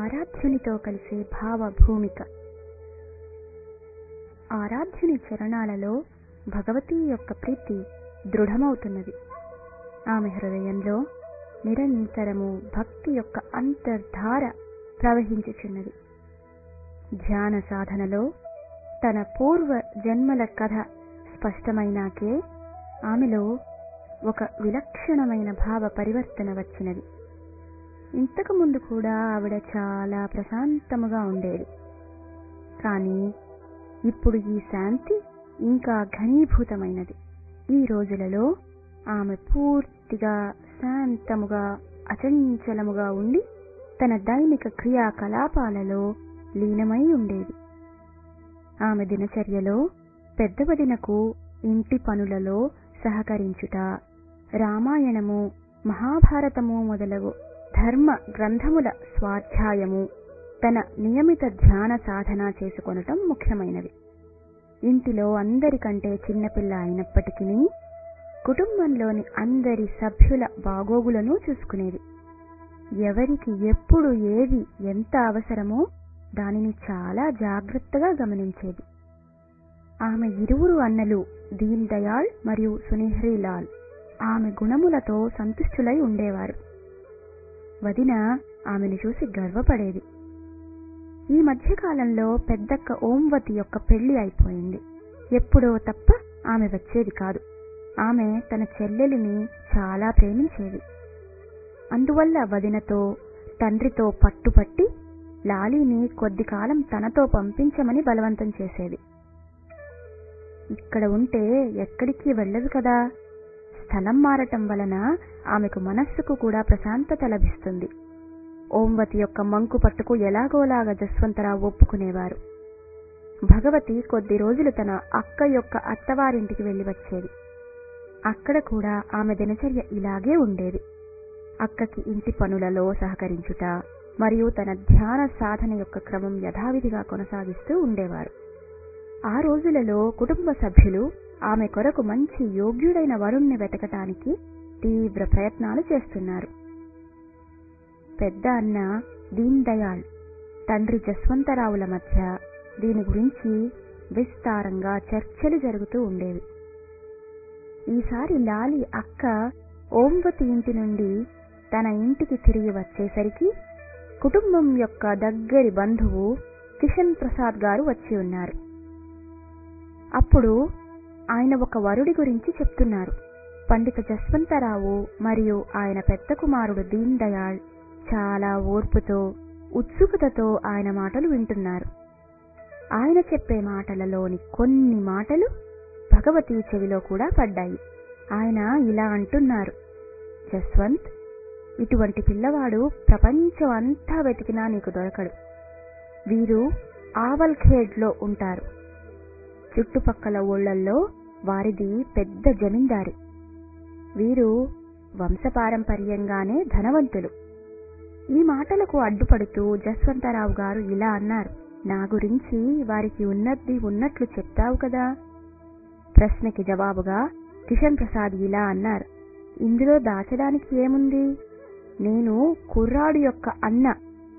ఆరాధ్యునితో కలిసే భావభూమిక. ఆరాధ్యుని చరణాలలో భగవతి యొక్క ప్రీతి దృఢమవుతున్నది. ఆమె హృదయంలో నిరంతరము భక్తి యొక్క అంతర్ధార ప్రవహించుచున్నది. ధ్యాన సాధనలో తన పూర్వ జన్మల కథ స్పష్టమైనాకే ఆమెలో ఒక విలక్షణమైన భావ పరివర్తన వచ్చినది. ఇంతకు ముందు కూడా ఆవిడ చాలా ప్రశాంతముగా ఉండేది. కానీ ఇప్పుడు ఈ శాంతి ఇంకా ఘనీభూతమైనది. ఈ రోజులలో ఆమె పూర్తిగా శాంతముగా అచంచలముగా ఉండి తన దైనిక క్రియాకలాపాలలో లీనమై ఉండేది. ఆమె దినచర్యలో పెద్ద వదినకు ఇంటి పనులలో సహకరించుట, రామాయణము, మహాభారతము మొదలగు ధర్మ గ్రంథముల స్వాధ్యాయము, తన నియమిత ధ్యాన సాధన చేసుకొనటం ముఖ్యమైనవి. ఇంటిలో అందరికంటే చిన్నపిల్ల అయినప్పటికీ కుటుంబంలోని అందరి సభ్యుల బాగోగులను చూసుకునేది. ఎవరికి ఎప్పుడు ఏది ఎంత అవసరమో దానిని చాలా జాగ్రత్తగా గమనించేది. ఆమె ఇరువురు అన్నలు దీన్ దయాళ్ మరియు సునేహ్రీలాల్ ఆమె గుణములతో సంతుష్టులై ఉండేవారు. వదిన ఆమెను చూసి గర్వపడేది. ఈ మధ్యకాలంలో పెద్దక్క ఓంవతి యొక్క పెళ్లి అయిపోయింది. ఎప్పుడో తప్ప ఆమె వచ్చేది కాదు. ఆమె తన చెల్లెలిని చాలా ప్రేమించేది. అందువల్ల వదినతో తండ్రితో పట్టుపట్టి లాలీని కొద్ది కాలం తనతో పంపించమని బలవంతం చేసేది. ఇక్కడ ఉంటే ఎక్కడికి వెళ్ళదు కదా. స్థలం మారటం వలన ఆమెకు మనస్సుకు కూడా ప్రశాంతత లభిస్తుంది. ఓంవతి యొక్క మంకు పట్టుకు ఎలాగోలాగా జస్వంతరావు ఒప్పుకునేవారు. భగవతి కొద్ది రోజులు తన అక్క యొక్క అత్తవారింటికి వెళ్లి వచ్చేది. అక్కడ కూడా ఆమె దినచర్య ఇలాగే ఉండేది. అక్కకి ఇంటి పనులలో సహకరించుట మరియు తన ధ్యాన సాధన యొక్క క్రమం యథావిధిగా కొనసాగిస్తూ ఉండేవారు. ఆ రోజులలో కుటుంబ సభ్యులు ఆమె కొరకు మంచి యోగ్యుడైన వరుణ్ణి వెతకటానికి తీవ్ర ప్రయత్నాలు చేస్తున్నారు. పెద్ద అన్న దీన్ దయాళ్, తండ్రి జస్వంతరావుల మధ్య దీని గురించి విస్తారంగా చర్చలు జరుగుతూ ఉండేవి. ఈసారి లాలి అక్క ఓంవతి ఇంటి నుండి తన ఇంటికి తిరిగి వచ్చేసరికి కుటుంబం యొక్క దగ్గరి బంధువు కిషన్ ప్రసాద్ గారు వచ్చి ఉన్నారు. అప్పుడు ఆయన ఒక వరుడి గురించి చెప్తున్నారు. పండిత జస్వంతరావు మరియు ఆయన పెద్ద కుమారుడు దీన్ దయాళ్ చాలా ఓర్పుతో ఉత్సుకతతో ఆయన మాటలు వింటున్నారు. ఆయన చెప్పే మాటలలోని కొన్ని మాటలు భగవతి చెవిలో కూడా పడ్డాయి. ఆయన ఇలా అంటున్నారు, జస్వంత్, ఇటువంటి పిల్లవాడు ప్రపంచం అంతా వెతికినా నీకు దొరకడు. వీరు ఆవల్ఖేడ్లో ఉంటారు. చుట్టుపక్కల ఊళ్ళల్లో వారిది పెద్ద జమీందారి. వీరు వంశపారంపర్యంగానే ధనవంతులు. ఈ మాటలకు అడ్డుపడుతూ జస్వంతరావు గారు ఇలా అన్నారు, నా గురించి వారికి ఉన్నది ఉన్నట్లు చెప్తావు కదా. ప్రశ్నకి జవాబుగా కిషన్ ప్రసాద్ ఇలా అన్నారు, ఇందులో దాచడానికి ఏముంది? నేను కుర్రాడు యొక్క అన్న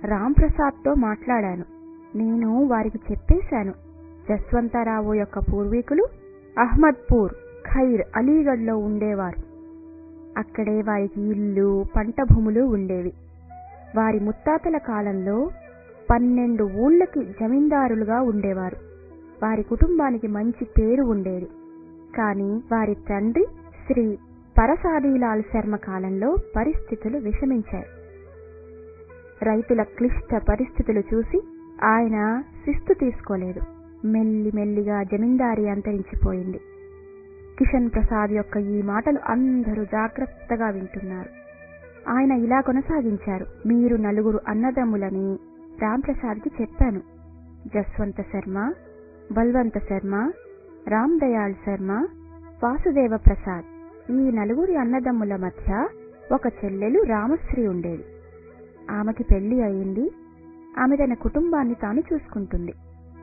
రాంప్రసాద్తో మాట్లాడాను. నేను వారికి చెప్పేశాను, జస్వంతరావు యొక్క పూర్వీకులు అహ్మద్పూర్, ఖైర్, అలీగఢ్లో ఉండేవారు. అక్కడే వారికి ఇల్లు, పంట భూములు ఉండేవి. వారి ముత్తాతల కాలంలో 12 ఊళ్ళకి జమీందారులుగా ఉండేవారు. వారి కుటుంబానికి మంచి పేరు ఉండేది. కానీ వారి తండ్రి శ్రీ పరసాదీలాల్ శర్మ కాలంలో పరిస్థితులు విషమించాయి. రైతుల క్లిష్ట పరిస్థితులు చూసి ఆయన శిస్తు తీసుకోలేదు. మెల్లిమెల్లిగా జమీందారీ అంతరించిపోయింది. కిషన్ ప్రసాద్ యొక్క ఈ మాటలు అందరూ జాగ్రత్తగా వింటున్నారు. ఆయన ఇలా కొనసాగించారు, మీరు 4 అన్నదమ్ములని రాంప్రసాద్కి చెప్పాను. జస్వంత శర్మ, బల్వంత శర్మ, రామ్ దయాళ్ శర్మ, వాసుదేవ ప్రసాద్. ఈ 4 అన్నదమ్ముల మధ్య ఒక చెల్లెలు రామశ్రీ ఉండేది. ఆమెకి పెళ్లి అయింది. ఆమె తన కుటుంబాన్ని తాను చూసుకుంటుంది.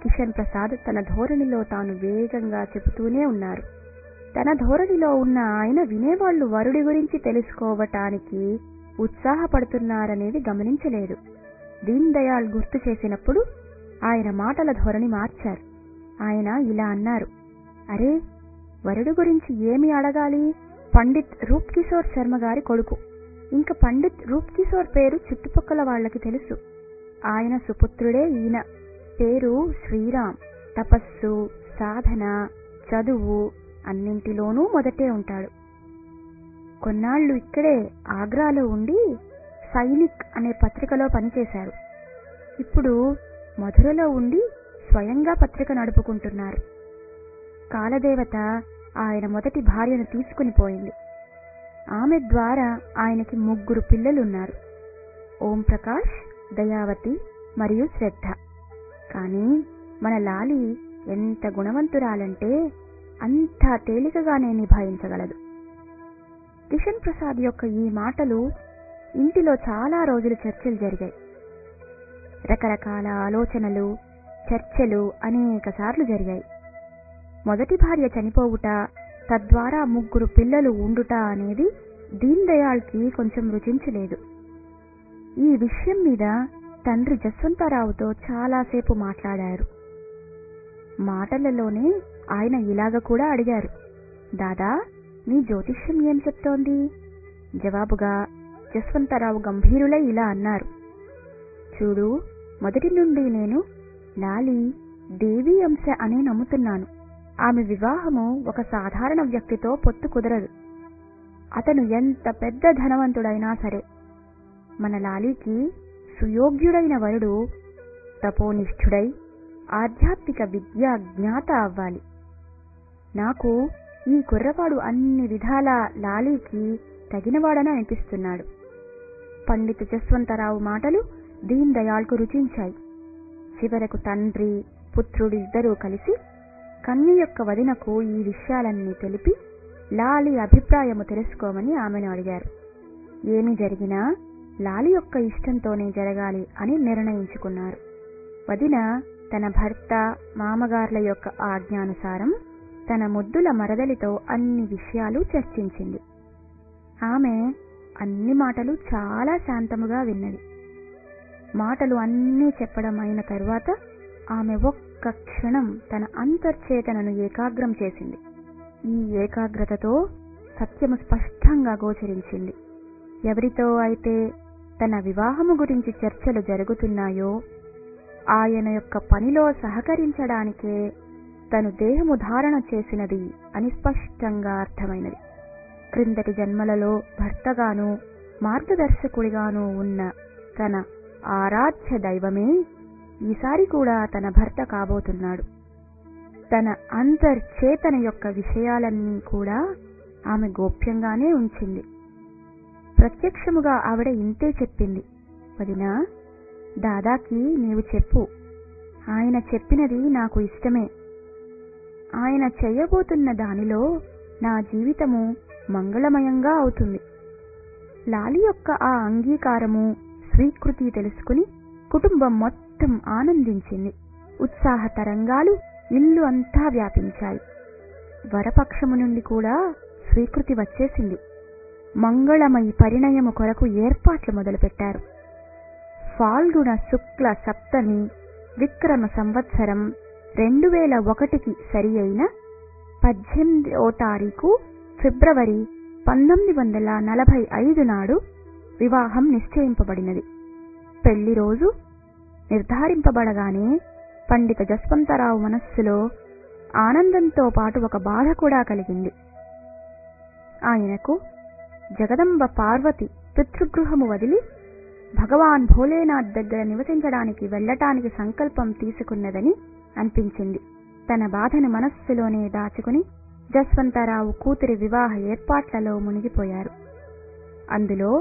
కిషన్ ప్రసాద్ తన ధోరణిలో తాను వేగంగా చెబుతూనే ఉన్నారు. తన ధోరణిలో ఉన్న ఆయన వినేవాళ్లు వరుడి గురించి తెలుసుకోవటానికి ఉత్సాహపడుతున్నారనేది గమనించలేదు. దీన్ దయాళ్ గుర్తు చేసినప్పుడు ఆయన మాటల ధోరణి మార్చారు. ఆయన ఇలా అన్నారు, అరే, వరుడు గురించి ఏమి అడగాలి? పండిత్ రూప్ కిశోర్ శర్మ గారి కొడుకు. ఇంకా పండిత్ రూప్ కిశోర్ పేరు చుట్టుపక్కల వాళ్లకి తెలుసు. ఆయన సుపుత్రుడే ఈయన. పేరు శ్రీరామ్. తపస్సు, సాధన, చదువు అన్నింటిలోనూ మొదటే ఉంటాడు. కొన్నాళ్లు ఇక్కడే ఆగ్రాలో ఉండి సైనిక్ అనే పత్రికలో పనిచేశారు. ఇప్పుడు మధురలో ఉండి స్వయంగా పత్రిక నడుపుకుంటున్నారు. కాలదేవత ఆయన మొదటి భార్యను తీసుకుని పోయింది. ఆమె ద్వారా ఆయనకి 3 పిల్లలున్నారు, ఓం ప్రకాష్, దయావతి మరియు శ్రద్ధ. కానీ మన లాలి ఎంత గుణవంతురాలంటే అంత తేలికగానే నిభాయించగలదు. కిషన్ ప్రసాద్ యొక్క ఈ మాటలు ఇంటిలో చాలా రోజులు చర్చలు జరిగాయి. రకరకాల ఆలోచనలు, చర్చలు అనేక సార్లు జరిగాయి. మొదటి భార్య చనిపోవుట, తద్వారా 3 పిల్లలు ఉండుట అనేది దీన్ దయాళ్కి కొంచెం రుచించలేదు. ఈ విషయం మీద తండ్రి జస్వంతరావుతో చాలాసేపు మాట్లాడారు. మాటలలోనే ఆయన ఇలాగ కూడా అడిగారు, దాదా, నీ జ్యోతిష్యం ఏం చెప్తోంది? జవాబుగా జస్వంతరావు గంభీరులై ఇలా అన్నారు, చూడు, మొదటి నుండి నేను లాలి దేవీ అంశ అనే నమ్ముతున్నాను. ఆమె వివాహము ఒక సాధారణ వ్యక్తితో పొత్తు కుదరదు. అతను ఎంత పెద్ద ధనవంతుడైనా సరే. మన లాలీకి సుయోగ్యుడైన వరుడు తపోనిష్ఠుడై ఆధ్యాత్మిక విద్యా జ్ఞాత అవ్వాలి. నాకు ఈ కుర్రవాడు అన్ని విధాలా లాలీకి తగినవాడని అనిపిస్తున్నాడు. పండిత జస్వంతరావు మాటలు దీన్ దయాళ్కు రుచించాయి. చివరకు తండ్రి, పుత్రుడిద్దరూ కలిసి కన్య యొక్క వదినకు ఈ విషయాలన్నీ తెలిపి లాలి అభిప్రాయము తెలుసుకోమని ఆమెను అడిగారు. ఏమి జరిగినా లాలి యొక్క ఇష్టంతోనే జరగాలి అని నిర్ణయించుకున్నారు. వదిన తన భర్త, మామగార్ల యొక్క ఆజ్ఞానుసారం తన ముద్దుల మరదలితో అన్ని విషయాలు చర్చించింది. ఆమె అన్ని మాటలు చాలా శాంతముగా విన్నది. మాటలు అన్నీ చెప్పడం అయిన తరువాత ఆమె ఒక్క క్షణం తన అంతర్చేతనను ఏకాగ్రం చేసింది. ఈ ఏకాగ్రతతో సత్యము స్పష్టంగా గోచరించింది. ఎవరితో అయితే తన వివాహము గురించి చర్చలు జరుగుతున్నాయో ఆయన యొక్క పనిలో సహకరించడానికే తను దేహము ధారణ చేసినది అని స్పష్టంగా అర్థమైనది. క్రిందటి జన్మలలో భర్తగాను మార్గదర్శకుడిగాను ఉన్న తన ఆరాధ్య దైవమే ఈసారి కూడా తన భర్త కాబోతున్నాడు. తన అంతర్చేతన యొక్క విషయాలన్నీ కూడా ఆమె గోప్యంగానే ఉంచింది. ప్రత్యక్షముగా ఆవిడ ఇంతే చెప్పింది, వదినా, దాదాకి నీవు చెప్పు. ఆయన చెప్పినది నాకు ఇష్టమే. ఆయన చెయ్యబోతున్న దానిలో నా జీవితము మంగళమయంగా అవుతుంది. లాలి యొక్క ఆ అంగీకారము, స్వీకృతి తెలుసుకుని కుటుంబం మొత్తం ఆనందించింది. ఉత్సాహ తరంగాలు ఇల్లు అంతా వ్యాపించాయి. వరపక్షము నుండి కూడా స్వీకృతి వచ్చేసింది. మంగళమయి పరిణయము కొరకు ఏర్పాట్లు మొదలుపెట్టారు. ఫాల్గుణ శుక్ల సప్తమి విక్రమ సంవత్సరం 2001కి సరి అయిన 18వ తారీఖు ఫిబ్రవరి 1945 నాడు వివాహం నిశ్చయింపబడినది. పెళ్లి రోజు నిర్ధారింపబడగానే పండిత జస్వంతరావు మనస్సులో ఆనందంతో పాటు ఒక బాధ కూడా కలిగింది. ఆయనకు జగదంబ పార్వతి పితృగృహము వదిలి భగవాన్ భోలేనాథ్ దగ్గర నివసించడానికి వెళ్లటానికి సంకల్పం తీసుకున్నదని అనిపించింది. తన బాధను మనస్సులోనే దాచుకుని జస్వంతరావు కూతురి వివాహ ఏర్పాట్లలో మునిగిపోయారు. అందులో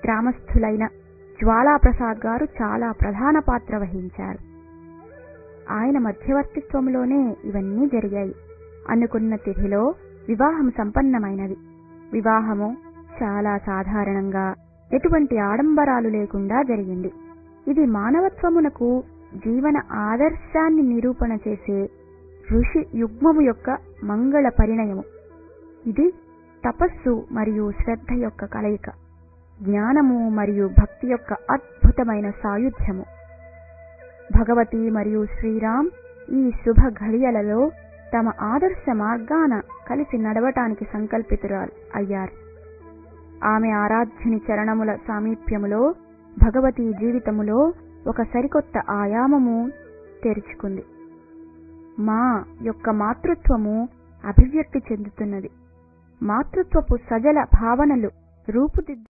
గ్రామస్థులైన జ్వాలాప్రసాద్ గారు చాలా ప్రధాన పాత్ర వహించారు. ఆయన మధ్యవర్తిత్వంలోనే ఇవన్నీ జరిగాయి. అనుకున్న తిథిలో వివాహం సంపన్నమైనది. వివాహము చాలా సాధారణంగా, ఎటువంటి ఆడంబరాలు లేకుండా జరిగింది. ఇది మానవత్వమునకు జీవన ఆదర్శాన్ని నిరూపణ చేసే ఋషి యుగ్మము యొక్క మంగళ పరిణయము. ఇది తపస్సు మరియు శ్రద్ధ యొక్క కలయిక. జ్ఞానము మరియు భక్తి యొక్క అద్భుతమైన సాయుధ్యము. భగవతి మరియు శ్రీరామ్ ఈ శుభ ఘడియలలో తమ ఆదర్శ మార్గాన కలిసి నడవటానికి సంకల్పితురాలు అయ్యారు. ఆమె ఆరాధ్యుని చరణముల సామీప్యములో భగవతి జీవితములో ఒక సరికొత్త ఆయామము తెరుచుకుంది. మా యొక్క మాతృత్వము అభివ్యక్తి చెందుతున్నది. మాతృత్వపు సజల భావనలు రూపుదిద్దు